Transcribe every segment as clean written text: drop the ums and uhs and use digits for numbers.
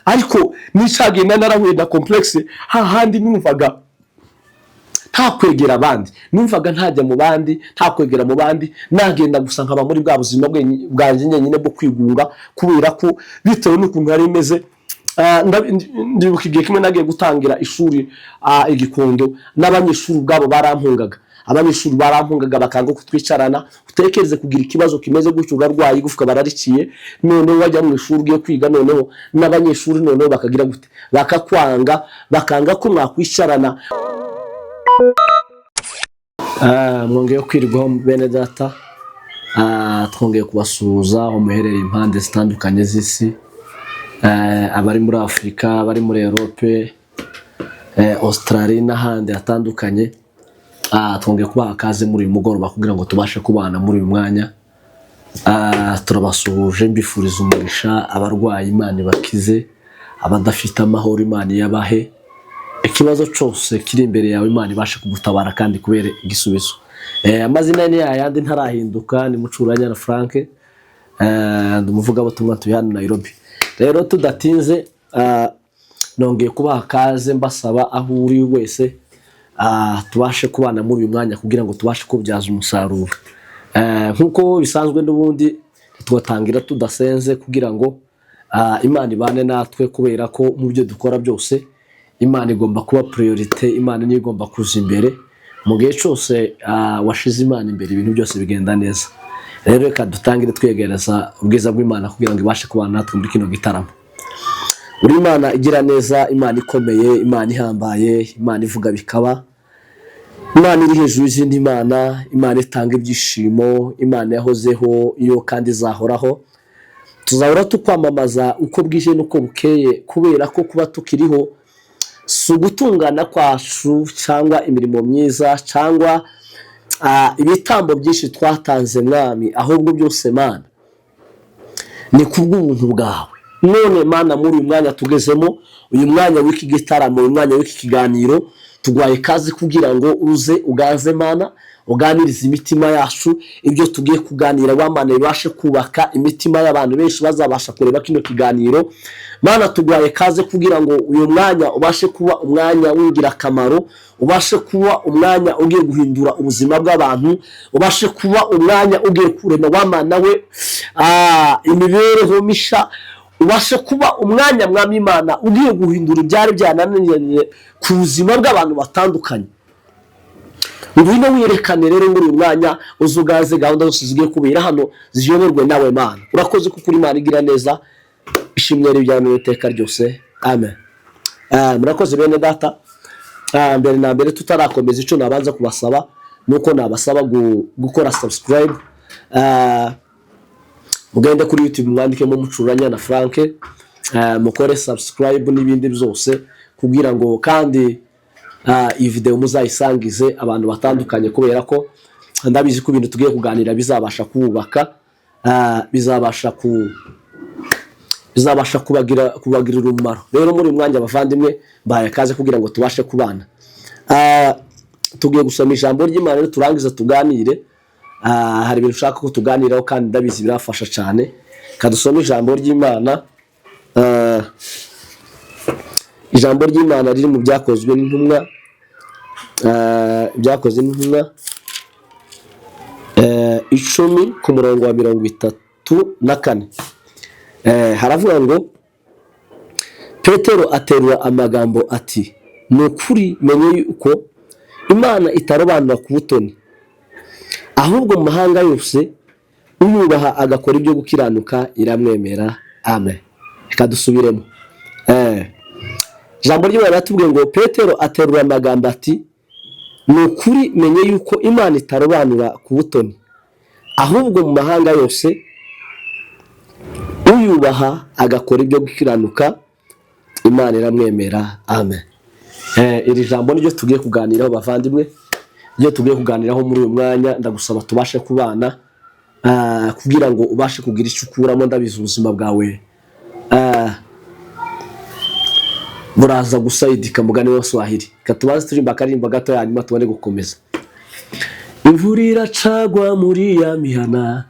ariko nicagenda narahuye na complexe hahandi numvaga nta kwegera abandi, numvaga ntajya mu bandi, nta kwegera mu bandi, nagenda gusa nkaba muri bwa buzima bwanjye nyine bwo kwigunga, kubera ko bitewe n'ukuntu yari imeze. Ndibuka igihe kimwe nagiye gutangira ishuri igikondo, n'abanyeshuri ubwabo barampungaga, abanyeshuri barampungaga bakanga kutwicarana, utekereze kugira ikibazo kimeze gutyo ugarwaye igufwa bararikiye, noneho wajya mu ishuri ugiye kwiga, noneho n'abanyeshuri noneho bakagira gute, bakakwanga, bakanga ko mwakwicarana. Mwongeye kwirwaho bene data, twongeye kubasuhuza aho muherereye impande zitandukanye z'isi, abari muri Afurika, abari muri Europe, Australia n'ahandi hatandukanye. Twongeye kubaha akaze muri uyu mugoroba kugira ngo tubashe kubana muri uyu mwanya. Turabasuhuje mbifuriza umugisha, abarwayi Imana ibakize, abadafite amahoro Imana yabahe, ikibazo cyose kiri imbere yawe Imana ibashe kugutabara kandi kubere igisubizo. Amazina ni yayandi ntarahinduka, ni Mucuranya na Frank, ndumuvuga butumwa turi hano Nairobi. Rero tudatinze, nongeye kubaha akaze mbasaba aho uri wese tubashe kubana muri uyu mwanya kugira ngo tubashe kubyaza umusaruro. Nkuko bisanzwe n'ubundi tugatangira tudasenze kugira ngo Imana ibane natwe, kubera ko mu byo dukora byose Imana igomba kuba priorite, Imana niyo igomba kuza imbere. Mu gihe cyose washize Imana imbere ibintu byose bigenda neza. Rero reka dutangire twegereza ubwiza bw'Imana kugira ngo ibashe kubana natwe muri kino gitaramo. Uri Imana igira neza, Imana ikomeye, Imana ihambaye, Imana ivuga bikaba, Imana iri hejuru y'izindi Imana, Imana itanga ibyishimo, Imana yahozeho iyo kandi izahoraho. Tuzahora tukwamamaza uko bwije n'uko bukeye, kubera ko kuba tukiriho si ugutungana kwacu cyangwa imirimo myiza cyangwa ibitambo byinshi twatanze mwami, ahubwo byose Mana ni kubw'ubuntu bwawe. None Mana muri uyu mwanya tugezemo, uyu mwanya w'iki gitaramo, uyu mwanya w'iki kiganiro, tugwaye kazi kugira ngo uze ugaze Mana, uganiriza imitima yacu, ibyo tugiye kuganira Mana ibashe kubaka imitima y'abantu benshi bazabasha kureba kino kiganiro. Mana tugwaye kaze kugira ngo uyu mwanya ubashe kuba umwanya w'ingira kamaro, ubashe kuba umwanya ugiye guhindura ubuzima bw'abantu, ubashe kuba umwanya ugiye kurema Mana we imibereho misha, ubashe kuba umwanya mwami Imana ugiye guhindura ibyari byananiranye ku buzima bw'abantu batandukanye. Ngwino wirekane rero muri uyu mwanya, uzugaze gahunda zose zigiye kubera hano ziyoborwe nawe Mana. Urakoze kuko uri Imana igira neza, ishimwe ry'ibyawe iteka ryose, amen. Murakoze bene data. Mbere na mbere tutarakomeza, icyo nabanza kubasaba nuko nabasaba gukora subscribe. Mugende kuri YouTube mwandikemo Mucuranya na Frank, mukore subscribe n'ibindi byose kugira ngo kandi iyi video muzayisangize abantu batandukanye, kubera ko ndabizi ko ibintu tugiye kuganira bizabasha kubaka, bizabasha kubagirira umumaro. Rero muri uyu mwanya abavandimwe mbaye kaze kugira ngo tubashe kubana. Tugiye gusoma ijambo ry'Imana rero turangiza tuganire. Hari ibintu ushaka ko tuganiraho kandi ndabizi birafasha cyane. Kadusoma ijambo ry'Imana. Ijambo ry'Imana riri mu byakozwe n'intumwa, byakozwe n'intumwa 10 ku murongo wa 34. Haravuga ngo Petero aterura amagambo ati, nukuri menye yuko Imana itarobanura ku butoni, ahubwo mu mahanga yose uyubaha agakora ibyo gukiranuka iramwemera, amen. Reka dusubiremo. Ijambo ry'Imana ratubwiye ngo Petero aterura amagambo ati, nukuri menye yuko Imana itarobanura ku butoni, ahubwo mu mahanga yose uyubaha agakora ibyo gukiranuka Imana iramwemera, amen. Iri jambo niryo tugiye kuganiraho bavandimwe, niryo tugiye kuganiraho muri uyu mwanya. Ndagusaba tubashe kubana kugira ngo ubashe kugira icyo ukuramo. Ndabizi ubuzima bwawe buraza gusayidika mugani wa Swahili. Katubaze turimba akarimba gato hanyuma tubone gukomeza. Imvura iracagwa muri ya mihana,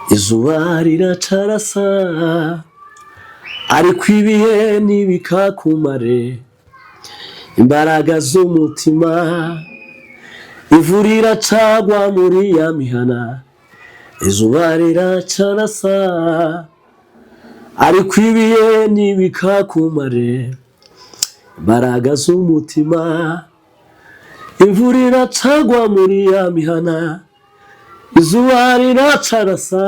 izuba riracarasa, ariko ibihe ntibikakumare imbaraga z'umutima ivura iracagwa muri ya mihana izuba riracarasa ariko ibihe ntibikakumare imbaraga z'umutima imvura iracagwa muri ya mihana izuba riracarasa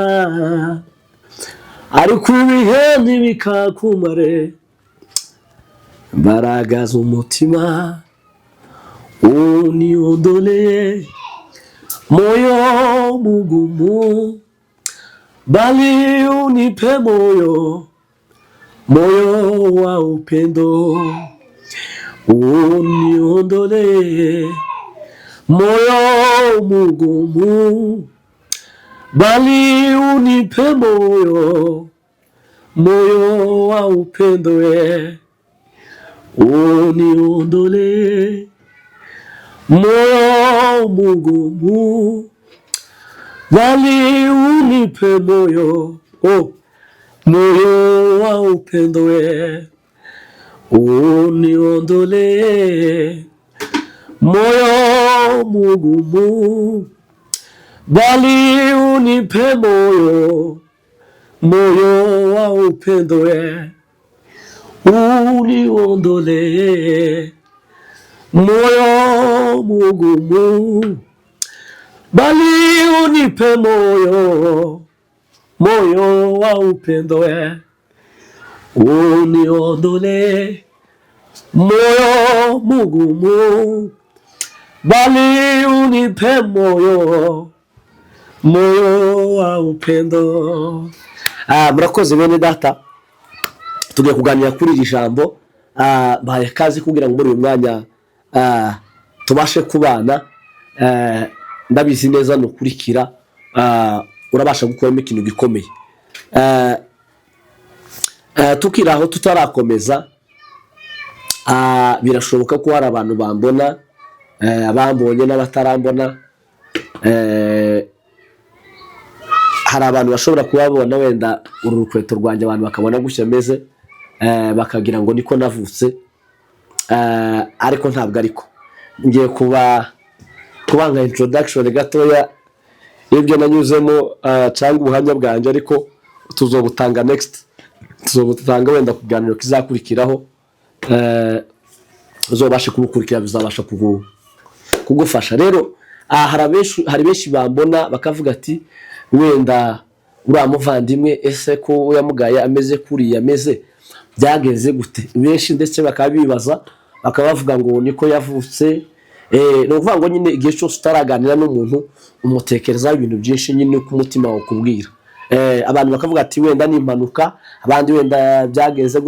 ariko ibihe ntibikakumare imbaraga z'umutima uniondole moyo mugumu bali unipe moyo wa upendo uniondole moyo mugumu bali unipe moyo wa upendo uniondole moyo mugumu bali unipe moyo wa upendo uniondole moyo mugumu bali unipe moyo wa upendo uniondole moyo mugumu bali unipe moyo wa upendo uniondole moyo mugumu bali unipe moyo wa upendo. Murakoze bene data, tugiye kuganira kuri iri jambo bahaye kazi kugira ngo muri uyu mwanya tubashe kubana. Ndabizi neza nukurikira urabasha gukoramo ikintu gikomeye. Tukiraho tutarakomeza, birashoboka ko hari abantu bambona, abambonye n'abatarambona. Hari abantu bashobora kubabona wenda uru rukweto rwanjye abantu bakabona gutya meze, bakagira ngo niko navutse, ariko ntabwo ariko. Ngiye kubanga introduction gatoya ibyo nanyuzemo cyangwa ubuhamya bwanjye, ariko tuzobutanga next, tuzobutanga wenda kuganira kizakurikiraho, uzobashe kubukurikira bizabasha kugufasha. Rero hari benshi bambona bakavuga ati wenda uriya muvandimwe ese ko yamugaye ameze kuriya ameze byageze gute? Benshi ndetse bakabibaza bakabavuga ngo niko yavutse. No kuvuga ngo nyine igihe cyose utaraganira n'umuntu umutekerezaho ibintu byinshi nyine ku mutima wawe kubwira. Abantu bakavuga ati wenda ni impanuka, abandi wenda byageze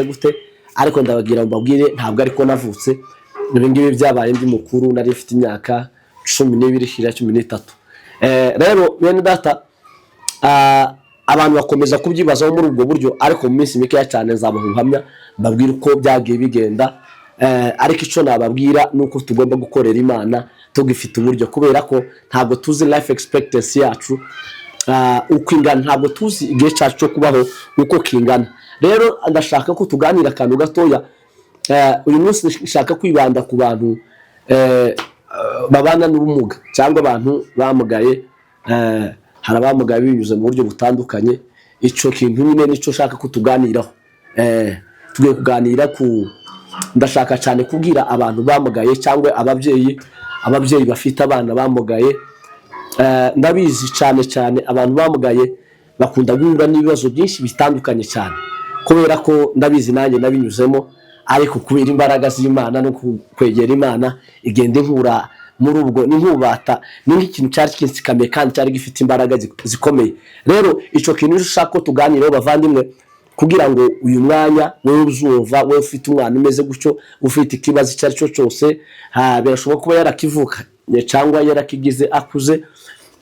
gute, ariko ndabagira mbabwire ntabwo ariko navutse. Ibi ngibi byabaye ndi mukuru, nari mfite imyaka 12-13. Rero bene data, abantu bakomeza kubyibazaho muri ubwo buryo, ariko mu minsi mike cyane nzabahuhamya mbabwira uko byagiye bigenda. Ariko icyo nababwira nuko tugomba gukorera Imana tugifite uburyo, kubera ko ntabwo tuzi life expectancy yacu uko ingana, ntabwo tuzi igihe cyacu cyo kubaho uko kingana. Rero ndashaka ko tuganira akantu gatoya. Uyu munsi nshaka kwibanda ku bantu babana n'ubumuga cyangwa abantu bamugaye. Hari abamugaye binyuze mu buryo butandukanye. Icyo kintu nyine nicyo nshaka ko tuganiraho. Tugiye kuganira ndashaka cyane kubwira abantu bamugaye cyangwa ababyeyi bafite abana bamugaye. Ndabizi cyane abantu bamugaye bakunda guhura n'ibibazo byinshi bitandukanye cyane, kubera ko ndabizi nanjye nabinyuzemo, ariko kubera imbaraga z'Imana no kwegera Imana igenda inkura muri ubwo n'inkubata, ni nk'ikintu cyari kinsikamiye kandi cyari gifite imbaraga zikomeye. Rero icyo kintu ushaka ko tuganiraho bavandimwe, kugira ngo uyu mwanya wowe uzumva, wowe ufite umwana umeze gutyo, ufite ikibazo icyo ari cyo cyose, birashoboka kuba yarakivukanye cyangwa yarakigize akuze,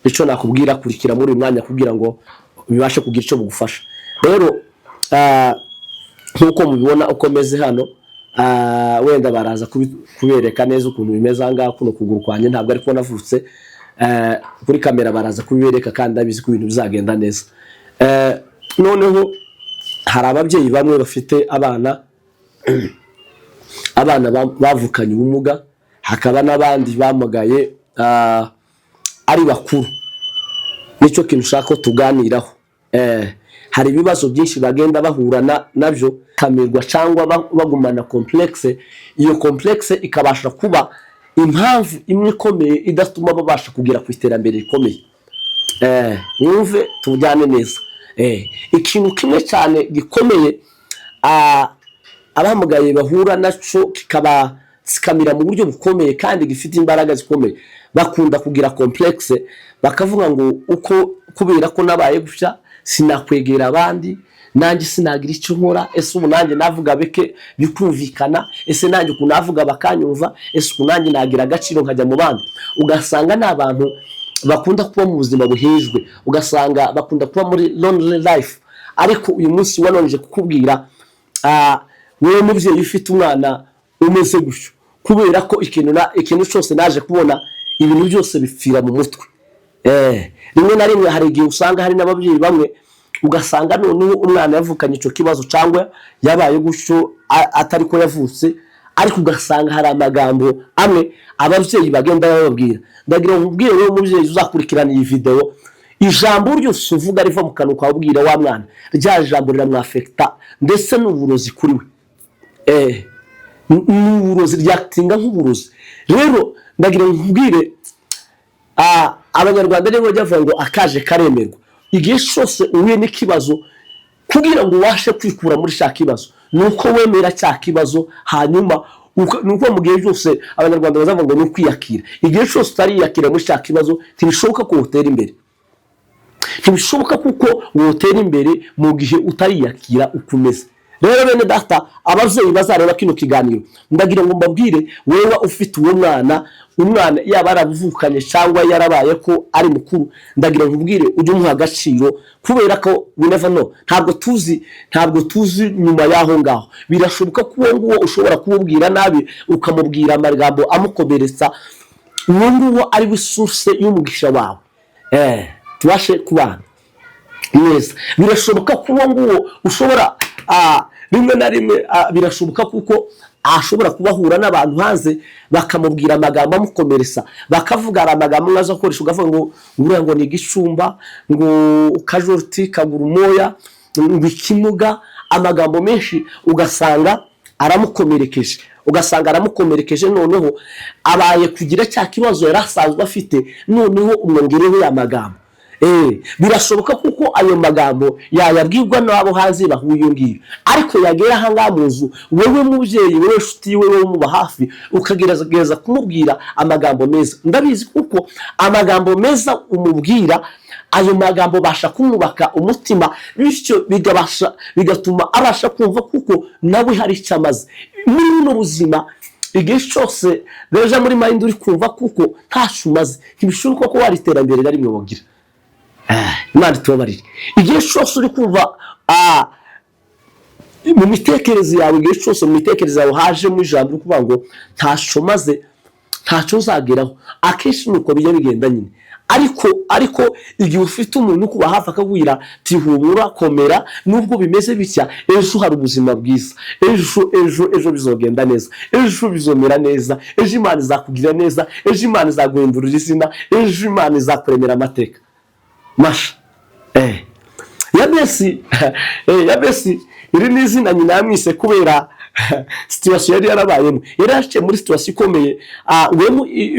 icyo nakubwira kurikira muri uyu mwanya kugira ngo bibashe kugira icyo bugufasha. Rero nkuko mubibona uko meze hano, wenda baraza kubereka neza ukuntu bimeze ahangaha. Kuno kuguru kwanjye ntabwo ariko navutse, kuri kamera baraza kubibereka kandi ndabizi ko ibintu bizagenda neza. Noneho hari ababyeyi bamwe bafite abana bavukanye ubumuga, hakaba n'abandi bamugaye ari bakuru. Nicyo kintu ushaka ko tuganiraho. Hari ibibazo byinshi bagenda bahura nabyo, kamirwa cyangwa bagumana complexe. Iyo complexe ikabasha kuba impamvu imwe ikomeye idatuma babasha kugira ku iterambere rikomeye. Numve tujyane neza. Ikintu kimwe cyane gikomeye abamugaye bahura naco kikaba sikamira mu buryo bukomeye kandi gifite imbaraga zikomeye, bakunda kugira complexe, bakavuga ngo uko kubera ko nabaye gufya sinakwegera abandi, nanjye sinagira icyo nkora, ese ubu nanjye navuga beke bikumvikana, ese nanjye kunavuga bakanyumva, ese ubu nanjye nagira agaciro nkajya mu bandi. Ugasanga n'abantu bakunda kuba mu buzima buhejwe, ugasanga bakunda kuba muri lonely life. Ariko uyu munsi wanonje kukubwira wewe mubyeyi ufite umwana umeze gutyo, kubera ko ikintu cyose naje kubona ibintu byose bipfira mu mutwe. Rimwe na rimwe hari igihe usanga hari n'ababyeyi bamwe ugasanga noneho umwana yavukanye icyo kibazo cyangwa yabaye gutyo atari ko yavutse, ariko ugasanga hari amagambo amwe ababyeyi bagenda bababwira. Ndagira ngo ubwire wowe mubyeyi uzakurikirana iyi video, ijambo ryose uvuga riva mu kanwa kawe ubwira wa mwana, rya jambo riramwafekta ndetse n'uburozi kuri we. N'uburozi ryatinga nk'uburozi. Rero ndagira ngo ubwire abanyarwanda nibo bavuga ngo akaje karemerwa. Igihe cyose uhuye n'ikibazo, kugira ngo ubashe kwikura muri cya kibazo, nuko wemera cya kibazo, hanyuma nuko mu gihe cyose abanyarwanda bazavuga ngo ni ukwiyakira. Igihe cyose utariyakira muri cya kibazo, ntibishoboka ko utera imbere. Ntibishoboka kuko wotera imbere mu gihe utariyakira ukomeze. Rero bene data, ababyeyi bazareba kino kiganiro, ndagira ngo mbabwire wewe ufite uwo umwana yaba aravukanye cyangwa yarabaye ko ari mukuru, ndagira ngo ubwire ujye umuha agaciro, kubera ko we never know. Ntabwo tuzi nyuma yaho ngaho. Birashoboka ko uwo nguwo ushobora kumubwira nabi, ukamubwira amagambo amukomeretsa, uwo nguwo ari we source y'umugisha wawe. Tubashe kubana neza. Birashoboka ko uwo nguwo ushobora rimwe na rimwe birashoboka kuko ashobora kubahura n'abantu hanze bakamubwira amagambo amukomeretsa, bakavuga amagambo mwaza akoresha, ugavuga ngo uriya ngo ni igicumba, ngo kajorti kagura umoya, ngo ikimuga, amagambo menshi, ugasanga aramukomerekeje. Noneho abaye kugira cya kibazo yarasanzwe afite, noneho umwongereho ya magambo. Birashoboka kuko ayo magambo yayabwirwa n'abo hanze bahuye ngiyo, ariko yagera hanga mu nzu, wewe mubyeyi, wewe nshuti, wewe muba hafi, ukagerageza kumubwira amagambo meza. Ndabizi kuko amagambo meza umubwira, ayo magambo basha kumubaka umutima, bityo bigatuma abasha kumva kuko nawe hari icyo amaze muri no buzima. Igihe cyose beje muri mind uri kumva kuko ntacyo umaze, ntibishoboka ko wari iterambere na rimwe wogira. Imana tubabarire. Igihe cyose uri kumva mu mitekerereze yawe, igihe cyose mu mitekerereze yawe haje mu ijambo uri kuvuga ngo ntacyo maze, ntacyo uzageraho, akenshi nuko bijya bigenda nyine. Ariko igihe ufite umuntu kuba hafi akagwira tihumura, komera, nubwo bimeze bitya, ejo hari ubuzima bwiza, ejo bizogenda neza, ejo bizomera neza, ejo Imana izakugira neza, ejo Imana izaguhindurira izina, ejo Imana izakuremera amateka. Masha. Yabesi iri ni izina nyina yamwise kubera situation yari yarabayemo. Yaraciye muri situation ikomeye.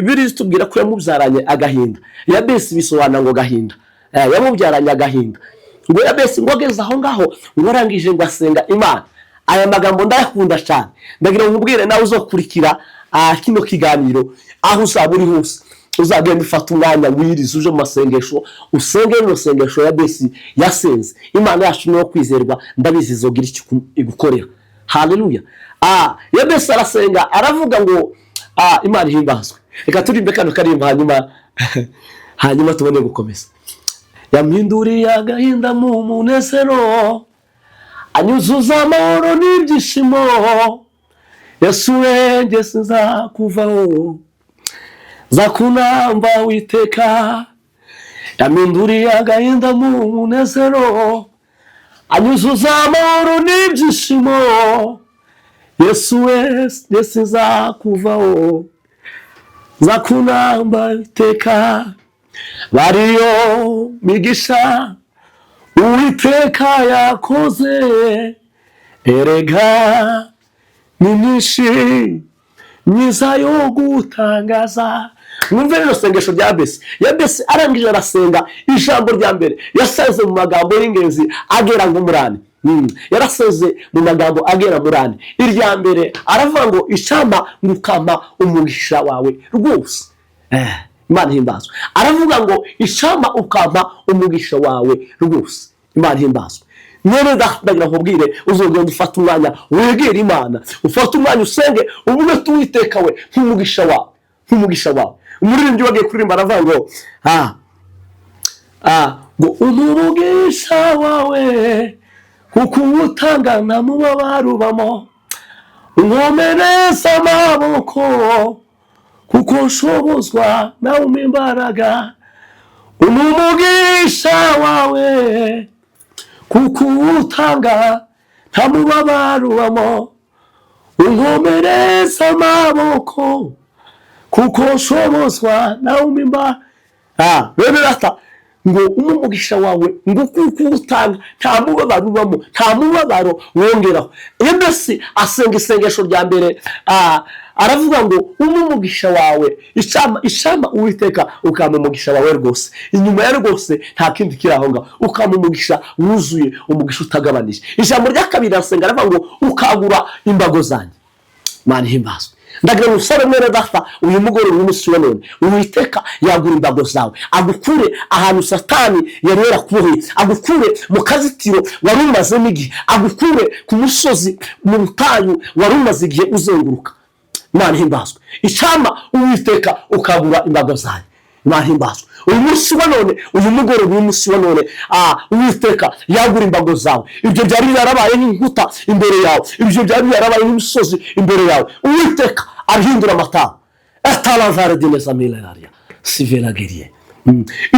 Biri tubwira ko yamubyaranye agahinda. Yabesi bisobanura ngo gahinda. Yamubyaranye agahinda. Ngo yabesi ngo ageze aho ngaho, ngo arangije ngo asenga Imana. Aya magambo ndayakunda cyane. Ndagira ngo ubwire nawe uzokurikira kino kiganiro aho uzaba uri hose. Uzagenda ufata umwanya wiriza uje mu masengesho, usenge no sengesho ya Besi yasenze. Imana yacu no kwizerwa, ndabizi zogira icyo igukorera. Haleluya. Ya Besi arasenga, aravuga ngo Imana ihimbazwe. Reka turimbe kano karimba hanyuma tubone gukomeza. Yampinduriye agahinda mu munezero, anyuzuza amahoro n'ibyishimo, Yesu wenge sinzakuvaho, zakunamba witeka. Yampinduriye agahinda mu munezero, anyuzuza amahoro n'ibyishimo. Yesu wese Yesu nzakuvaho, nzakunamba iteka. Bariyo migisha Uwiteka yakoze, erega ni myinshi myiza yo gutangaza. Mwumve rino sengesho rya Besi. Besi arangije arasenga ijambo rya mbere yasaze mu magambo y'ingenzi agera nk'umurani. Yarasoze mu magambo agera murani. Irya mbere aravuga ngo icama ngukama umugisha wawe rwose. Imana himbazwe. Aravuga ngo icama ukama umugisha wawe rwose. Imana himbazwe. None ndagira nkubwire uzogenda ufata umwanya wegera Imana, ufata umwanya usenge uvuge tuwiteka we nk'umugisha wawe, nk'umugisha wawe. Umuririmbyi wagiye kuririmba aravuga ngo ngo umugisha wawe kuko utanga nta mubabaro ubamo, unkomereza amaboko kuko nshobozwa nawe umpa imbaraga. Umugisha wawe kuko utanga nta mubabaro ubamo, unkomereza amaboko kuko nshobozwa nawe umpa imbaraga. Bene rata ngo umugisha wawe ngo kuko utanga nta mubabaro ubamo, nta mubabaro wongeraho. Mbese asenga isengesho rya mbere aravuga ngo umugisha wawe ishama Uwiteka ukama umugisha wawe rwose. Inyuma ya rwose nta kindi kiraho ngaho, ukama umugisha wuzuye, umugisha utagabanije. Ijambo rya kabiri asenga aravuga ngo ukagura imbago zanjye. Imana himbazwe. Ndagira umusore mwene data uyu mugoroba w'umunsi wa none Uwiteka yagura imbago zawe, agukure ahantu Satani yari yarakuboheye, agukure mu kazitiro wari umazemo igihe, agukure ku musozi mu butayu wari umaze igihe uzenguruka. Imana himbazwe. Icama Uwiteka ukagura imbago zawe. Imana himbazwe. Uyu munsi wa none, uyu mugoroba w'umunsi wa none Uwiteka yagura imbago zawe. Ibyo byari yarabaye nk'inkuta imbere yawe, ibyo byari yarabaye nk'imisozi imbere yawe, Uwiteka arihindura amataba. Atalavare de les amilariya sivela geriye.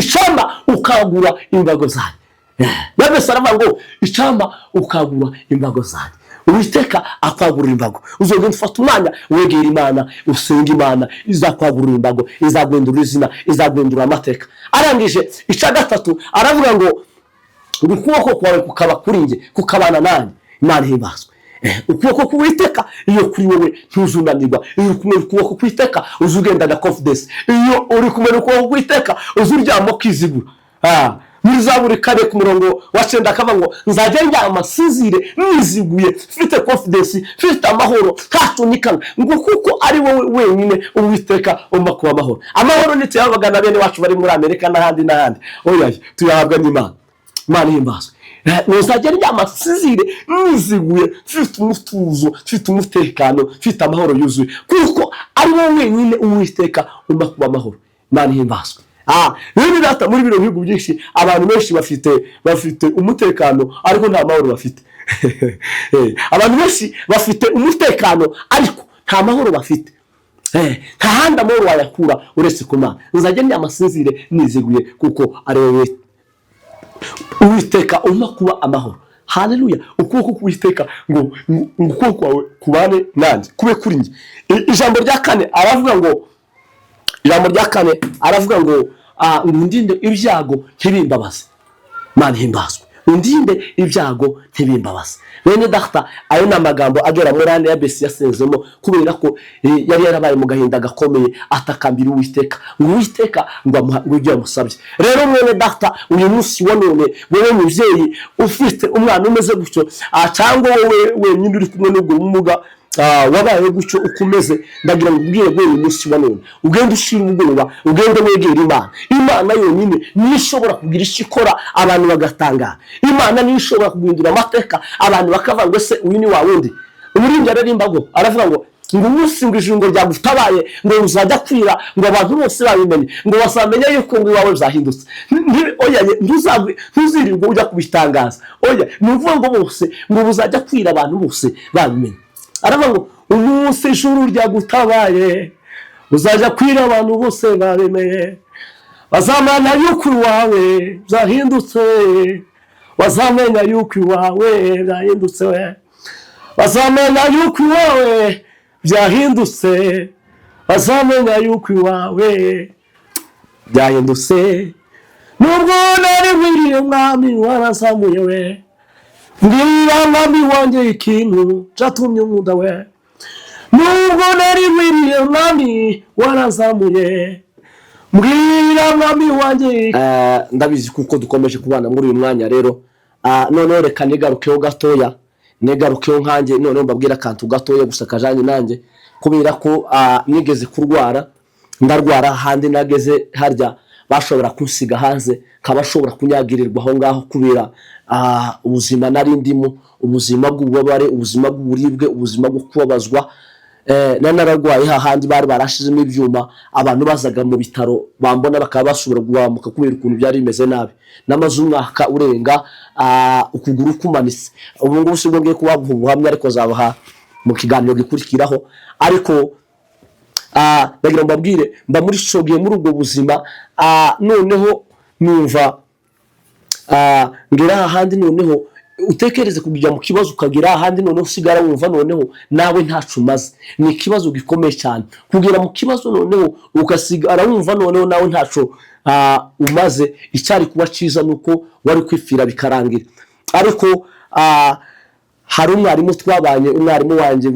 Icama ukagura imbago zawe. Yabese aravuga ngo icama ukagura imbago zawe. Uwiteka akwagurira imbago. Uzogenda ufata umwanya wegera Imana, usenga Imana izakwagurira imbago, izagwendura izina, izagwendura amateka. Arangije ica gatatu aravuga ngo ukuboko kwawe kukaba kuri nge, kukabana nanjye. Imana himbazwe. Ukuboko k'Uwiteka iyo kuri wowe ntuzunanirwa. Iyo kumwe ukuboko k'Uwiteka uzugenda na confidence. Iyo uri kumwe ukuboko k'Uwiteka uzuryama kwizigura. Muri Zaburi 4 ku murongo wa 9 akavuga ngo nzajya ndyama sinzire niziguye, mfite confidence, mfite amahoro ntatunikana, ngo kuko ari wowe wenyine Uwiteka umpa kuba amahoro. Amahoro ndetse yabagana bene wacu bari muri Amerika n'ahandi. Oya tuyahabwa n'Imana. Imana himbazwe. Nzajya ndyama sinzire niziguye, mfite umutuzo, mfite umutekano, mfite amahoro yuzuye, kuko ari wowe wenyine Uwiteka umpa kuba amahoro. Imana himbazwe. Rero data muri biro bihugu byinshi abantu benshi bafite umutekano ariko nta mahoro bafite. Abantu benshi bafite umutekano ariko nta mahoro bafite. Nta handi amahoro wayakura uretse ku Mana. Nzajya ndyamasinzire niziguye kuko ari wowe Uwiteka umpa kuba amahoro. Haleluya. Ukuboko k'Uwiteka ngo ukuboko kwawe kubane nanjye, kube kuri nge. Ijambo rya kane aravuga ngo undinde ibyago ntibimbabaze. Imana himbazwe. Undinde ibyago ntibimbabaze. Bene data ayo namagambo agera muri ane ya Besi yasenzemo kubera ko yari yarabaye mu gahinda gakomeye atakambira Uwiteka. Ngo Uwiteka ngo ibyo yamusabye. Rero mwene data uyu munsi wa none wowe muvyeyi ufite umwana umeze gutyo cyangwa wowe wenyine uri kumwe n'ubwo bumuga wabaye gutyo ukomeze, ndagira ngo ubwire uyu munsi wa none ugende ushira ubwoba, ugende wegera Imana. Imana yonyine niyo ishobora kugira icyo ikora abantu bagatangara. Imana niyo ishobora kuguhindura amateka abantu bakavuga ngo se uyu ni wa wundi. Umuririmbyi aririmbago aravuga ngo umunsi ngo ijungo ryagutabaye ngo uzajya kwira ngo abantu bose babimenye ngo bazamenye yuko ngo iwawe byahindutse. Oya ntuzirirwe ujya kubitangaza. Oya nuvuga ngo bose ngo uzajya kwira abantu bose babimenye. Aravuga ngo umunsi ijuru ryagutabaye uzajya kwira abantu bose babimenye, bazamana yuko iwawe byahindutse. bazamenya yuko iwawe byahindutse we, bazamenya yuko iwawe byahindutse, bazamenya yuko iwawe byahindutse. Nubwo nari wiriye mwami warazamuye we, mbwira mwami wanjye ikintu cyatumye unkunda we. Nubwo nari wiriye mwami warazamuye, mbwira mwami wanjye. Ndabizi kuko dukomeje kubana muri uyu mwanya rero. None reka nigarukeho gatoya, nigarukeho nkanjye none mbabwira akantu gatoya gusa kajanye nanjye, kubera ko nigeze kurwara, ndarwara handi nageze harya bashobora kunsiga hanze, kabashobora kunyagirirwa aho ngaho kubera ubuzima nari ndimo, ubuzima bw'ububabare, ubuzima bw'uburibwe, ubuzima bwo kubabazwa. Nararwaye hahandi bari barashizemo ibyuma, abantu bazaga mu bitaro bambona bakaba basubira guhamuka kubera ukuntu byari bimeze nabi. Namaze umwaka urenga ukuguru kumanitse. Ubu ngubu sibwo ngiye kubavuga ubuhamya ariko zabaha mu kiganiro gikurikiraho. Ariko ndagira mbabwire mba muri shogiye muri ubwo buzima, noneho numva ngira hahandi noneho utekereze kujya mu kibazo ukagira ahandi noneho usigara wumva noneho nawe ntacumaze. Ni ikibazo gikomeye cyane kugira mu kibazo noneho ukasigara wumva noneho nawe ntaco umaze. Icyari kuba cyiza nuko wari kwifira bikarangira. Ariko hari umwarimu twabanye, umwarimu wanjye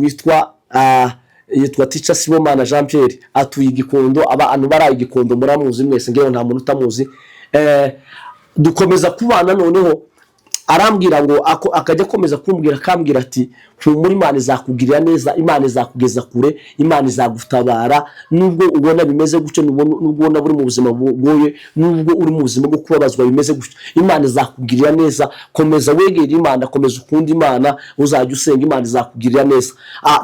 yitwa Teacher Sibomana Jean Pierre, atuye Igikondo. Abantu baraye Igikondo muramuzi mwese, ngewe nta muntu utamuzi. Dukomeza kubana noneho arambwira ngo akajya komeza kumbwira, akambwira ati muri Imana izakugirira neza, Imana izakugeza kure, Imana izagutabara. Nubwo ubona bimeze gutyo, nubwo ubona buri mu buzima bugoye, nubwo uri mu buzima bwo kubabazwa bimeze gutyo, Imana izakugirira neza. Komeza wegera Imana, komeza ukunda Imana, uzajya usenga, Imana izakugirira neza.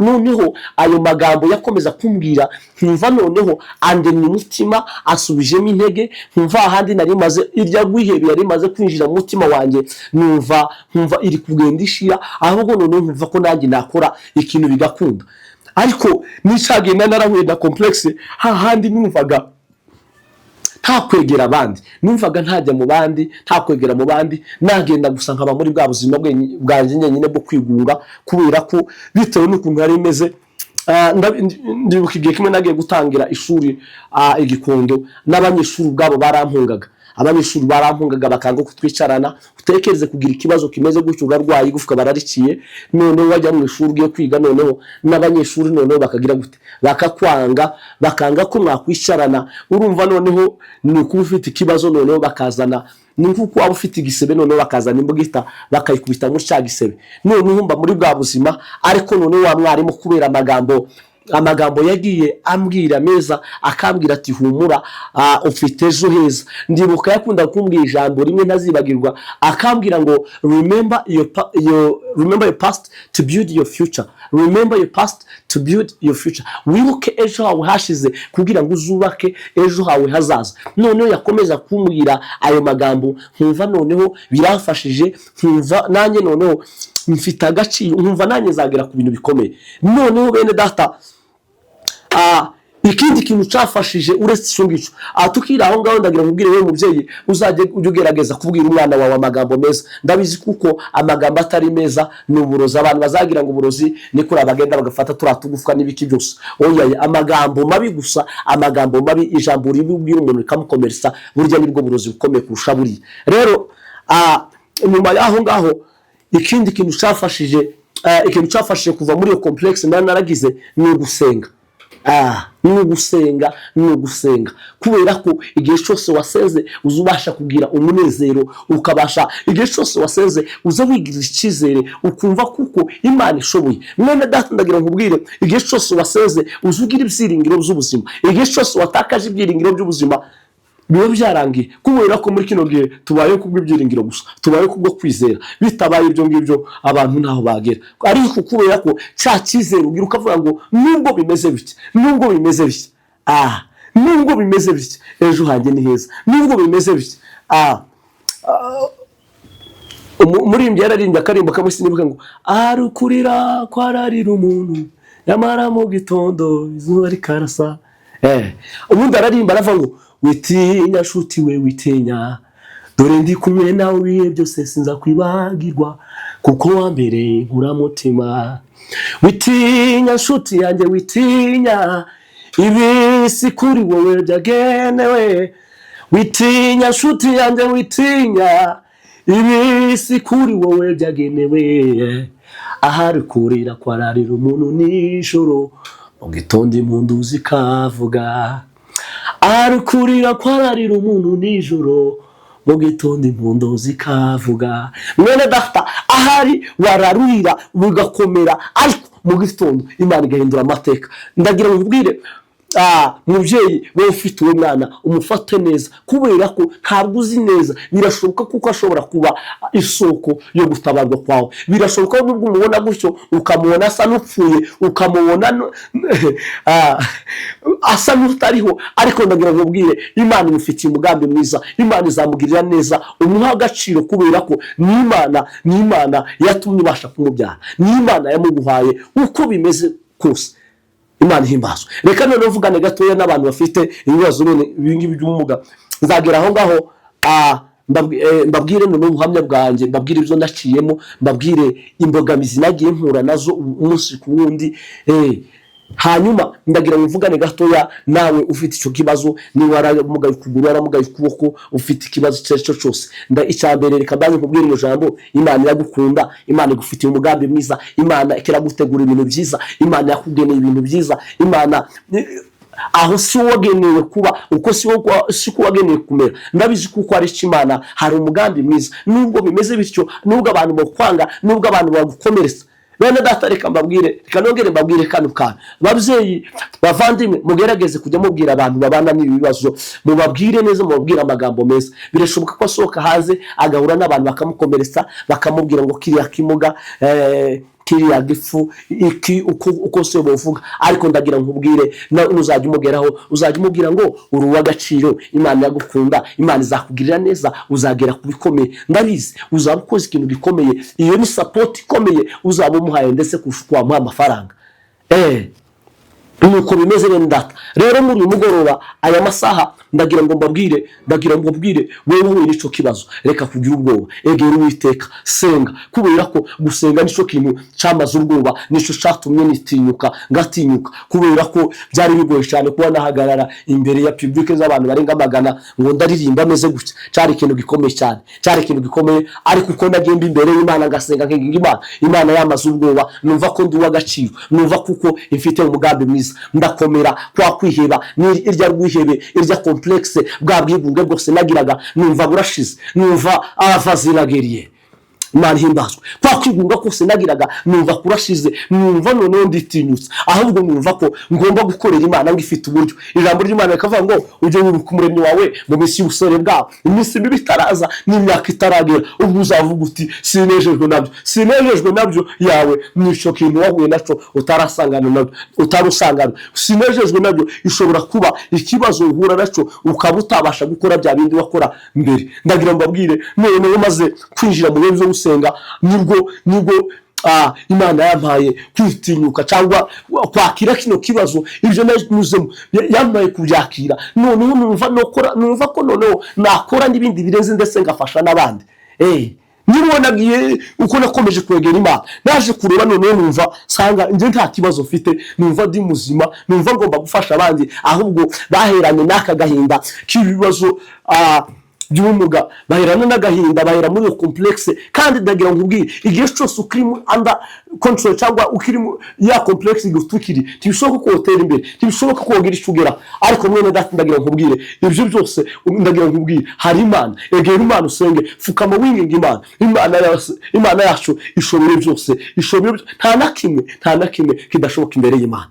Noneho ayo magambo yakomeza kumbwira, nkumva noneho andemye umutima, asubijemo intege. Nkumva ahandi nari maze irya gwihebe yari maze kwinjira mu mutima wanjye, nkumva iri kugenda ishira, ahubwo noneho nkumva ko nanjye nakora ikintu bigakunda. Ariko nicagiye narahuye na complexe hahandi numvaga nta kwegera abandi, numvaga ntajya mu bandi, nta kwegera mu bandi, nagenda gusa nkaba muri bwa buzima bwanjye nyine bwo kwigunga, kubera ko bitewe n'ukuntu yari imeze. Ndibuka igihe kimwe nagiye gutangira ishuri Igikondo, n'abanyeshuri ubwabo barampungaga. Abanyeshuri barampungaga bakanga kutwicarana. Utekereze kugira ikibazo kimeze gutyo, ugarwaye igufwa barariciye, none wajya mu ishuri ugiye kwiga, noneho n'abanyeshuri noneho bakagira gute, bakakwanga, bakanga ko mwakwicarana. Urumva noneho ni uko ufite ikibazo, noneho bakazana ni nkuko waba ufite igisebe, noneho bakazana imbugita bakayikubita muri cya gisebe. Noneho mba muri bwa buzima. Ariko noneho wa mwarimu kubera amagambo yagiye ambwira meza, akambwira ati humura, ufite ejo heza. Ndibuka yakunda kumbwira ijambo rimwe ntazibagirwa, akambwira ngo remember your past to build your future. Remember your past to build your future. Wibuke ejo hawe hashize kugira ngo uzubake ejo hawe hazaza. Noneho yakomeza kumbwira ayo magambo, nkumva noneho birafashije, nkumva nanjye noneho mfite agaciro, nkumva nanjye nzagera ku bintu bikomeye. Noneho bene data, ikindi kintu cyafashije uretse icyo ngicyo, tukira aho ngaho ndagira nkubwire wewe mubyeyi, uzajye ugerageza kubwira umwana wawe amagambo meza. Ndabizi kuko amagambo atari meza ni uburozi. Abantu bazagira ngo uburozi ni kuri abagenda bagafata turatugufwa n'ibiki byose. Oya, amagambo mabi gusa, amagambo mabi, ijambo ribi ubwira umuntu rikamukomeretsa, burya nibwo burozi bukomeye kurusha buri. Rero nyuma y'aho ngaho, ikindi kintu cyafashije kuva muri iyo complex naragize ni ugusenga. Ni ugusenga kubera ko igihe cyose wasenze uzubasha kugira umunezero, ukabasha igihe cyose wasenze uza wigirira icyizere, ukumva kuko Imana ishoboye. Mwene data ndagira nkubwire, igihe cyose wasenze uzugira ibyiringiro by'ubuzima. Igihe cyose watakaje ibyiringiro by'ubuzima biba byarangiye, kubera ko muri kino gihe tubaye kubw'ibyiringiro gusa, tubaye kubwo kwizera. Bitabaye ibyo ngibyo abantu ntaho bagera. Ariko kubera ko cya cyizere ugira ukavuga ngo nubwo bimeze bityo, nubwo bimeze bityo ejo hanjye ni heza, nubwo bimeze bityo. Umuririmbyi yararimbye akarimbo kamwe sinibuka ngo arukurira kwararira umuntu, nyamara mu gitondo izuba rikarasa. Ubundi ararimba aravuga ngo witinya nshuti we witinya, dore ndi kumwe nawe ibihe byose sinza kwibagirwa kuko wambereye inkuramutima. Witinya nshuti yanjye witinya, ibi si kuri wowe byagenewe. Witinya nshuti yanjye witinya, ibi si kuri wowe byagenewe. Ahari kurira kwararira umuntu nijoro, mu gitondo impundu zikavuga. Ahari kurira kwararira umuntu nijoro, mu gitondo impundu zikavuga. Mwene data, ahari wararurira bugakomera, ariko mu gitondo Imana igahindura amateka. Ndagira ngo ubwire mubyeyi wowe ufite uwo mwana umufate neza, kubera ko ntabwo uzi neza. Birashoboka kuko ashobora kuba isoko yo gutabarwa kwawe. Birashoboka ko nubwo umubona gutyo ukamubona asa n'upfuye, ukamubona asa n'utariho, ariko ndagira ngo ubwire Imana imufitiye umugambi mwiza. Imana izamugirira neza, umuha agaciro, kubera ko ni Imana yatumye ubasha kumubyara, ni Imana yamuguhaye uko bimeze kose. Imana ihimbazwe. Reka none uvugane gatoya n'abantu bafite ibibazo ibingibi by'ubumuga. Nzagera aho ngaho mbabwire none ubuhamya bwanjye, mbabwire ibyo naciyemo, mbabwire imbogamizi nagiye mpura nazo umunsi ku wundi. Hanyuma ndagira ngo mvugane gatoya nawe ufite icyo kibazo, niba waramugaye ukuguru, waramugaye ukuboko, ufite ikibazo icyo ari cyo cyose. Icyambere reka mbanze nkubwire iryo jambo: Imana iragukunda, Imana igufitiye umugambi mwiza, Imana ikiragutegura ibintu byiza, Imana yakugeneye ibintu byiza. Imana aho si wagenewe kuba, uko si ko wagenewe kumera. Ndabizi kuko ari Imana hari umugambi mwiza. Nubwo bimeze bityo, nubwo abantu bakwanga, nubwo abantu bagukomeretsa, bene data reka mbabwire, reka nongere mbabwire kano kana. Babyeyi bavandimwe, mugerageze kujya mubwira abantu babana n'ibibazo, mubabwire neza, mubabwire amagambo meza. Birashoboka ko asohoka hanze agahura n'abantu bakamukomeretsa, bakamubwira ngo kiriya kimuga, kiriya gifu, iki uko se bovuga. Ariko ndagira nkubwire, uzajya umugeraho, uzajya umubwira ngo uri uw'agaciro, Imana yagukunda, Imana izakugirira neza, uzagera ku bikomeye. Ndabizi uzaba ukoze ikintu gikomeye, iyo ni support ikomeye uzaba umuhaye, ndetse kurusha wamuha amafaranga. Nuko bimeze bene data. Rero muri uyu mugoroba, aya masaha, ndagira ngo mbabwire wewe uhuye n'icyo kibazo, reka kugira ubwoba, egera Uwiteka, senga, kubera ko gusenga nicyo kintu cyamaze ubwoba, nicyo cyatumye ngatinyuka, kubera ko byari bigoye cyane kuba nahagarara imbere ya public z'abantu barenga magana ngo ndaririmba ameze gutya. Cyari ikintu gikomeye cyane, cyari ikintu gikomeye. Ariko uko nagenda imbere y'Imana ngasenga nkinga Imana yamaze ubwoba, numva ko ndi uw'agaciro, numva kuko ifite umugambi mwiza. Ndakomera kwa kwiheba, irya rwihebe, irya complexe, bwa bwigunge bwose nagiraga, numva burashize, numva zirageriye. Imana ihimbazwe. Kwa kwigunga kose nagiraga, numva kurashize, numva noneho nditinyutse, ahubwo numva ko ngomba gukorera Imana ngifite uburyo. Ijambo ry'Imana rikavuga ngo ujye wibuka umuremyi wawe mu minsi y'ubusore bwawe, iminsi mibi itaraza n'imyaka itaragera. Ubwo uzavuga uti sinejejwe nabyo yawe n'icyo kintu wahuye nacyo utarusangana. Sinejejwe nabyo ishobora kuba ikibazo uhura nacyo ukaba utabasha gukora bya bindi wakora mbere. Ndagira mbabwire, none umaze kwinjira mu bibazo gusenga, nibwo Imana yampaye kwitinyuka cyangwa kwakira kino kibazo. Ibyo nanyuzemo yampaye kubyakira. Noneho numva ko noneho nakora n'ibindi birenze, ndetse ngafasha n'abandi. Niba nagiye uko nakomeje kwegera Imana, naje kureba noneho numva sanga nje nta kibazo mfite, numva ndi muzima, numva ngomba gufasha abandi, ahubwo baheranye n'aka gahinda k'ibibazo by'ubumuga, bahirana n'agahinda, bahera muri iyo complexe. Kandi ndagira ngo ubwire, igihe cyose ukiri under control cyangwa ukiri ya complexe gutukiri, tibishoboka ko utera imbere, tibishoboka ko wogira icugera. Ariko mwene data, ndagira ngo ubwire, ibyo byose ndagira ngo ubwire, hari Imana. Egera Imana, usenge, fukama winginga Imana yacu ishobora byose, nta na kimwe kidashoboka imbere y'Imana.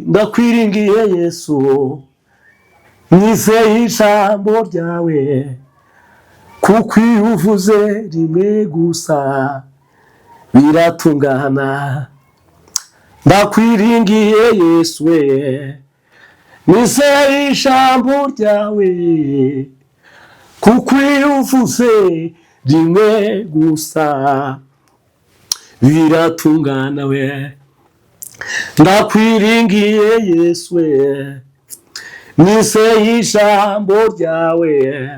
Ndakwiringiye Yesu, nizeye ijambo ryawe, kuko iyo uvuze rimwe gusa biratungana. Ndakwiringiye Yesu, nizeye ijambo ryawe, kuko iyo uvuze rimwe gusa biratungana. Ndakwiringiye Yesu, nizeye ijambo ryawe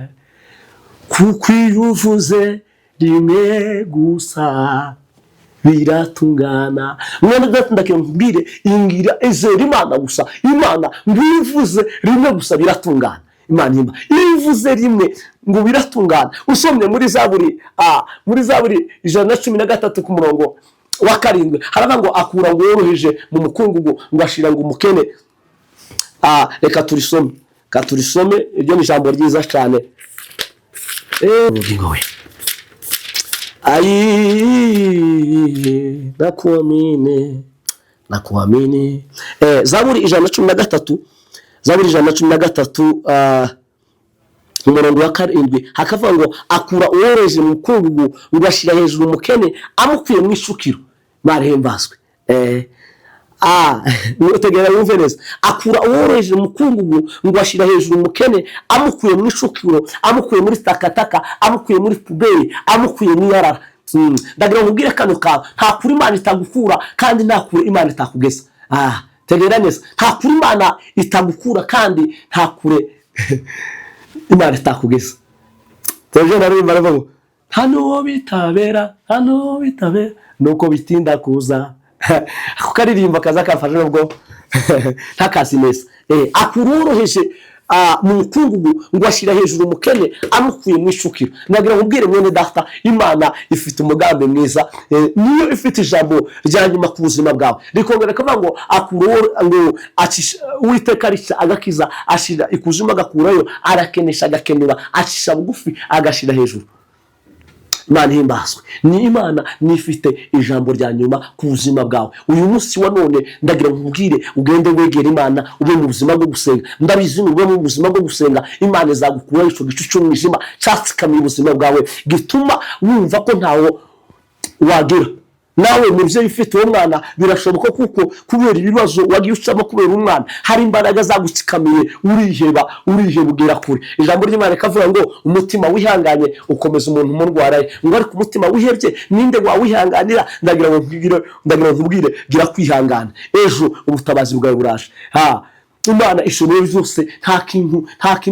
kuko iyo uvuze rimwe gusa biratungana. Mwana data ndakubwire ingira ezera Imana gusa. Imana mbivuze rimwe gusa biratungana. Imana imba ivuze rimwe ngo biratungana. Usomye muri Zaburi muri Zaburi 113 ku murongo wa 7 haravuga ngo akura ngo yoroheje mu mukungugu ngo ashira ngo umukene. Reka turisome iryo ni ijambo ryiza cyane. Ubugingo we nakuamini. Zaburi 113 umurongo wa 7 hakavuga ngo akura uworoheje mu mukungugu ngo ashira hejuru umukene amukuye mu ishukiro. Marehembaswe. Nutegera yumve neza. Akura uworoheje mu mukungugu ngo ashira hejuru umukene amukuye mu ishukiro, amukuye muri takataka, amukuye muri puberi, amukuye mu yarara. Ndagira nkubwire kano kawe nta kuri Imana itagukura kandi nta kuri Imana itakugeza. Tegera neza. Nta kuri Imana itagukura kandi nta kure Imana itakugeza. Teje narimba ravuga hano bitabera nuko bitinda kuza. Kukaririmba kaza kafashe nubwo ntakazi neza. Akuroroheje mu mukungugu ngo ashira hejuru umukene amukuye mu ishukiro. Nagira nkubwire mwene data Imana ifite umugambi mwiza, niyo ifite ijambo ryanyuma ku buzima bwawe. Rikongera kavuga ngo ngo Uwiteka arica agakiza, ashira ikuzima agakurayo, arakenesha agakenura, acisha bugufi agashira hejuru. Imana himbazwe. Ni Imana nifite ijambo rya nyuma ku buzima bwawe. Uyu munsi wa none ndagira nkubwire ugende wegera Imana, ube mu buzima bwo gusenga. Ndabizi ube mu buzima bwo gusenga Imana izagukura ico gicu cy'umwijima cyatsikamiye ubuzima bwawe gituma wumva ko ntawo wagira. Nawe muvye bifite uwo mwana birashoboka kuko kubera ibibazo wagiye ucamo kubera umwana hari imbaraga zagutsikamiye urihebugera kure. Ijambo ry'Imana kavuga ngo umutima wihanganye ukomeza umuntu mu ndwara. Ngo ari ku mutima wihebye ninde wawihanganira? Ndagira nkubwire gira kwihangana, ejo ubutabazi bwawe buraje. Imana ishoboye byose, nta kintu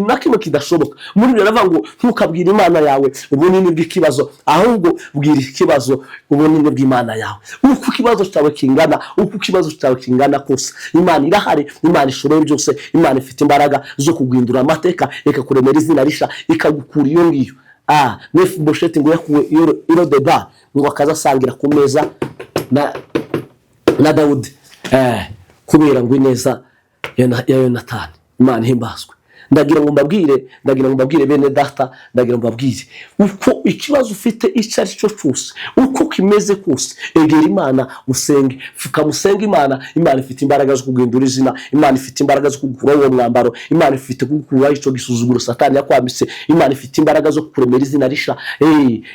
na kimwe kidashoboka. Muri biravuga ngo ntukabwire Imana yawe ubunini bw'ikibazo, ahubwo bwira ikibazo ubunini bw'Imana yawe. Uko ikibazo cyawe kingana kose Imana irahari. Imana ishoboye byose. Imana ifite imbaraga zo kugwindura amateka, ikakuremera izina risha, ikagukura iyo ngiyo. Mefibosheti ngo yakuwe iro deba ngo akazasangira ku meza na Dawudi kubera ngo ineza ya Yonatani. Imana himbazwe. Ndagira ngo mbabwire bene data, ndagira ngo mbabwire uko ikibazo ufite icyo ari cyo cyose, uko kimeze kose, egera Imana usenge, musenga Imana. Imana ifite imbaraga zo kugwindura izina, Imana ifite imbaraga zo kugukura uwo mwambaro, Imana ifite kugukura ico gisuzuguro Satani yakwambitse, Imana ifite imbaraga zo kuremera izina risha.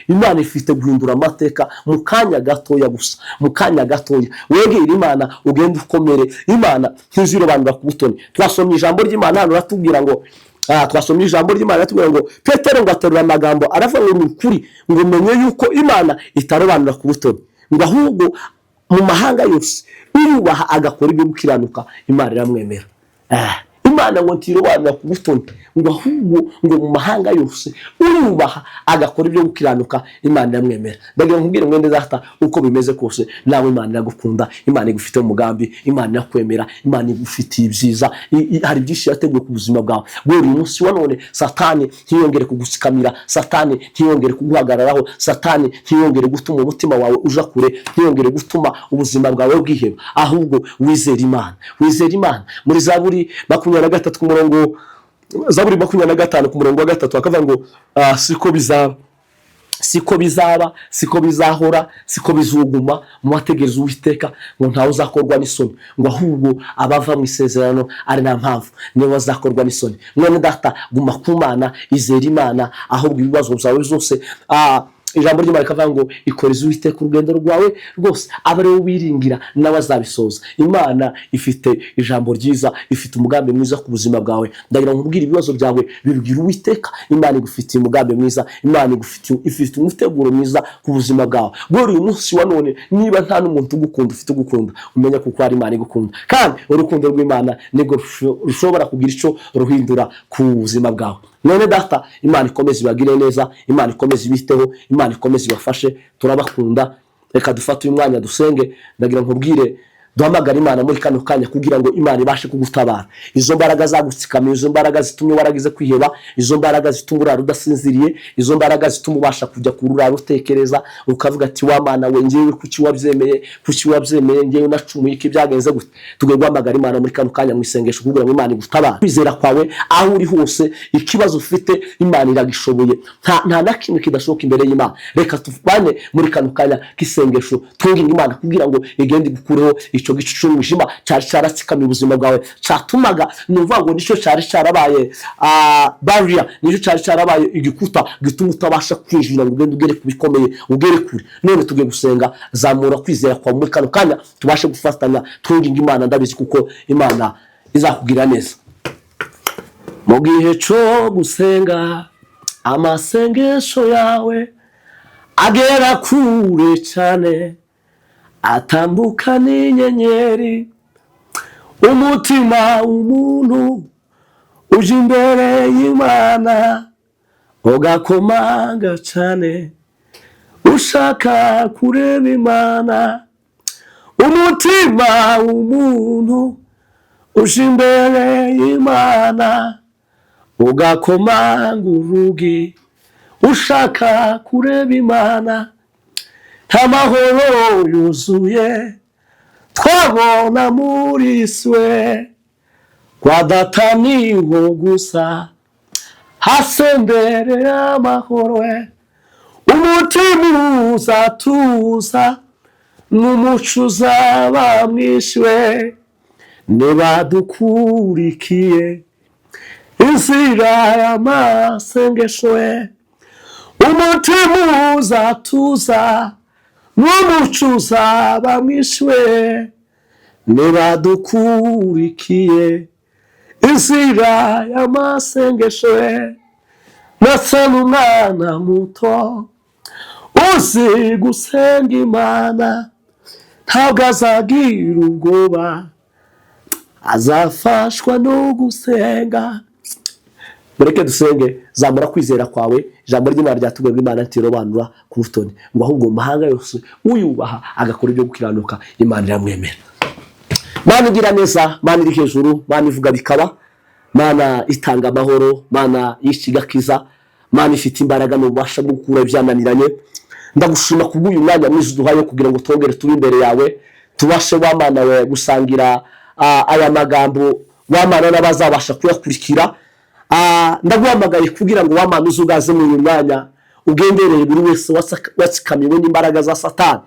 Imana ifite guhindura amateka mu kanya gatoya gusa, mu kanya gatoya. Wegera Imana ugende ukomere. Imana ntizirobanura ku butoni. Twasomye ijambo ry'Imana hano ratubwira ngo twasomye ijambo ry'Imana ratubwira ngo Petero ngo aterura amagambo aravuga ngo ukuri ngo menye yuko Imana itarobanura ku butoni, ngo ahubwo mu mahanga yose uyubaha agakora ibyo gukiranuka Imana iramwemera. Imana ngo ntirobanura ku butoni, ngo ahubwo ngo mu mahanga yose uyubaha agakora ibyo gukiranuka Imana iramwemera. Ndagira nkubwire mwende data uko bimeze kose nawe Imana iragukunda, Imana igufite umugambi, Imana irakwemera, Imana igufitiye ibyiza. Hari byinshi yateguye ku buzima bwawe. Buri munsi wa none Satani ntiyongere kugusikamira, Satani ntiyongere kuguhagararaho, Satani ntiyongere gutuma umutima wawe uja kure, ntiyongere gutuma ubuzima bwawe bwiheba, ahubwo wizera Imana. Muri Zaburi 23 ku murongo Zaburi 25 ku murongo wa 3 akavuga ngo siko bizahora, siko bizuguma mu mategeko Uwiteka, ngo ntawe uzakorwa n'isoni, ngo ahubwo abava mu isezerano ari nta mpamvu niwe bazakorwa n'isoni. Mwene data guma ku Mana, izera Imana, ahubwo ibibazo byawe zose ijambo ry'Imana rikavuga ngo ikoreze Uwiteka urugendo rwawe rwose, abe ari wowe wiringira nawe azabisoza. Imana ifite ijambo ryiza, ifite umugambi mwiza ku buzima bwawe. Ndagira ngo nkubwire ibibazo byawe bibwira Uwiteka. Imana igufitiye umugambi mwiza, Imana ifite umuteguro mwiza ku buzima bwawe. Guhera uyu munsi wa none, niba nta n'umuntu ugukunda ufite ugukunda, umenya kuko ari Imana igukunda, kandi urukundo rw'Imana nibwo rushobora kugira icyo ruhindura ku buzima bwawe. None data, Imana ikomeze ibagire neza, Imana ikomeze ibiteho, Imana ikomeze ibafashe. Turabakunda. Reka dufate uyu mwanya dusenge. Ndagira nkubwire, duhamagara Imana muri kano kanya kugira ngo Imana ibashe kugutabara. Izo mbaraga zagutsikamiye, izo mbaraga zitumye waragize kwiheba, izo mbaraga zituma urara udasinziriye, izo mbaraga zituma ubasha kujya kurura utekereza ukavuga ati wa Mana we, ngewe kuki wabyemeye, ngewe nacumuye iki, byagenze gute? Tugiye guhamagara Imana muri kano kanya mu isengesho kugira ngo Imana igutabara. Kwizera kwawe aho uri hose, ikibazo ufite Imana iragishoboye. Nta na kimwe kidashoboka imbere y'Imana. Reka tuvane muri kano kanya k'isengesho twinginga Imana kugira ngo igende gukureho icyo gicu cy'umwijima cyari cyaratsikamiye ubuzima bwawe, cyatumaga numva ngo nicyo cyari cyarabaye barrier, nicyo cyari cyarabaye igikuta gituma utabasha kwinjira ngo ugere ku bikomeye, ugere kure. None tugiye gusenga, zamura kwizera kwa muri kano kanya, tubashe gufatanya twinginga Imana. Ndabizi kuko Imana izakugira neza. Mu gihe cyo gusenga, amasengesho yawe agera kure cyane, atambuka n'inyenyeri. Umutima w'umuntu uje imbere y'Imana, ugakomanga cyane ushaka kureba Imana. Umutima w'umuntu uje imbere y'Imana, ugakomanga urugi ushaka kureba Imana. Amahoro yuzuye twabona muri swe, kwa data niho gusa hasembere amahoro. Umutima uzatuza n'umuco uzaba mwishwe, niba dukurikiye inzira y'amasengesho. Umutima uzatuza n'umuco uzaba mwishwe, niba dukurikiye inzira y'amasengesho. Nasa n'umwana muto uzi gusenga Imana, ntabwo azagira ubwoba, azafashwa no gusenga. Mureke dusenge. Zamura kwizera kwawe. Ijambo ry'Imana ryatubwira Imana ntirobanura ku butoni, ngo ahubwo mahanga yose uyubaha agakora ibyo gukiranuka, Imana iramwemera. Mana igira neza, Mana iri hejuru, Mana ivuga bikaba, Mana itanga amahoro, Mana y'ikigakiza, Mana ifite imbaraga n'ububasha bwo gukura ibyananiranye. Ndagushima kubw'uyu mwanya mwiza uduhaye kugira ngo twongere tube imbere yawe, tubashe wa Mana we gusangira aya magambo, wa Mana n'abazabasha kuyakurikira. Ndaguhamagaye kugira ngo wa Mana uzugaze mu uyu mwanya, ugendereye buri wese watsikamiwe n'imbaraga za Satani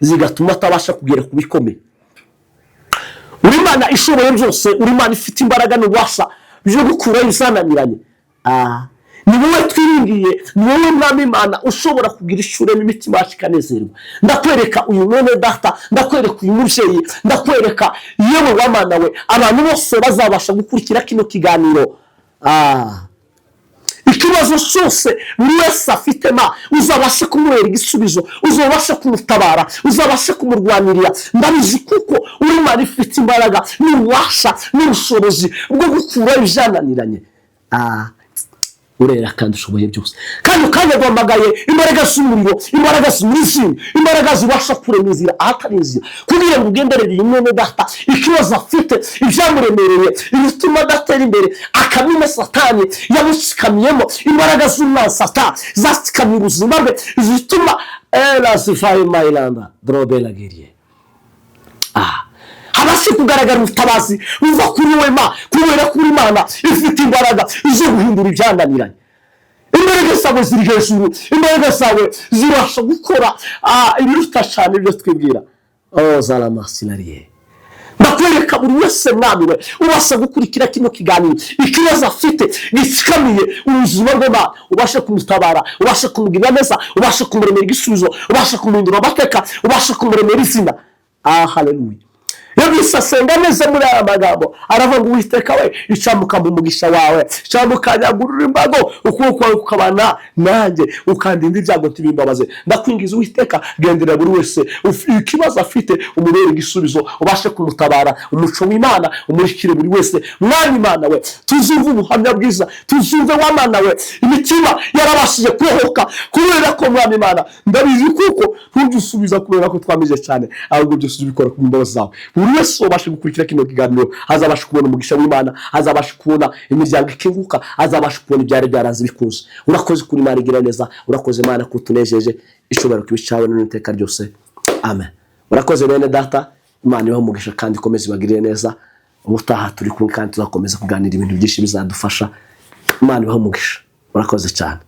zigatuma atabasha kugera ku bikomeye. Uri Imana ishoboye byose, uri Imana ifite imbaraga n'ububasha byo gukura ibyananiranye. Ni wowe twiringiye, ni wowe Mwami Imana ushobora kugira ishure n'imitima yacu ikanezerwa. Ndakwereka uyu mwene data, ndakwereka uyu mubyeyi, ndakwereka yewe wa Mana we, abantu bose bazabasha gukurikira kino kiganiro. Ikibazo cyose buri wese afite uzabashe kumubera igisubizo, uzabashe kumutabara, uzabashe kumurwanirira. Ndabizi kuko uri Imana ifite imbaraga n'ububasha n'ubushobozi bwo gukura ibyananiranye. Urera kandi ushoboye byose. Kandi duhamagaye imbaraga z'umuriro, imbaraga z'umwijima, imbaraga zibasha kurema inzira ahatari inzira, kugira ngo ugenderere uyu mwene data ikibazo afite, ibyamuremereye, ibituma adatera imbere, akamina Satani yamutsikamiyemo. Imbaraga z'Imana Satani zatsikamiye ubuzima bwe, zituma zivaye mayiranda drobela geriye. Habashe kugaragara ubutabazi buva kuri we, kubera kuri Imana ifite imbaraga zo guhindura ibyananiranye. Imbaraga zawe ziri hejuru, imbaraga zawe zibasha gukora ibiruta cyane ibyo twibwira. Zaramasirariye. ndakwereka buri wese mwami we ubasha gukurikira kino kiganiro ikibazo afite gitsikamiye ubuzima bw'Imana ubashe kumutabara ubashe kumugirira neza ubashe kumuremera igisubizo ubashe kumurindira amateka ubashe kumuremera izina. Haleluya. Yesu asenga neza muri aya magambo aravuga ngo Uwiteka we icamuka mu mugisha wawe camukanyagurira imbago ukuboko kwawe kukabana nanjye ukandinda ibyago ntibimbabaze. Ndakwingiza Uwiteka gendera buri wese ikibazo afite umubere igisubizo ubashe kumutabara umuco w'Imana umurikire buri wese. Mwami Imana we tuzumva ubuhamya bwiza tuzumve wa Mana we imitima yarabashije kuhoka kubera ko Mwami Imana ndabizi kuko ntudusubiza kubera ko twamije cyane ahubwo byose ubikora ku mbabazi zawe. Buri wese ubashe gukurikira kino kiganiro azabasha kubona umugisha w'Imana azabasha kubona imiryango ikinguka azabasha kubona ibyari byarazi bikuze. Urakoze kuri Imana igira neza urakoze Imana kutunejeje ishobora kubicawe n'iteka ryose. Amen. Urakoze bene data Imana ibahe umugisha kandi ikomeze ibagirire neza. Ubutaha turi kumwe kandi tuzakomeza kuganira ibintu byinshi bizadufasha. Imana ibahe umugisha. Urakoze cyane.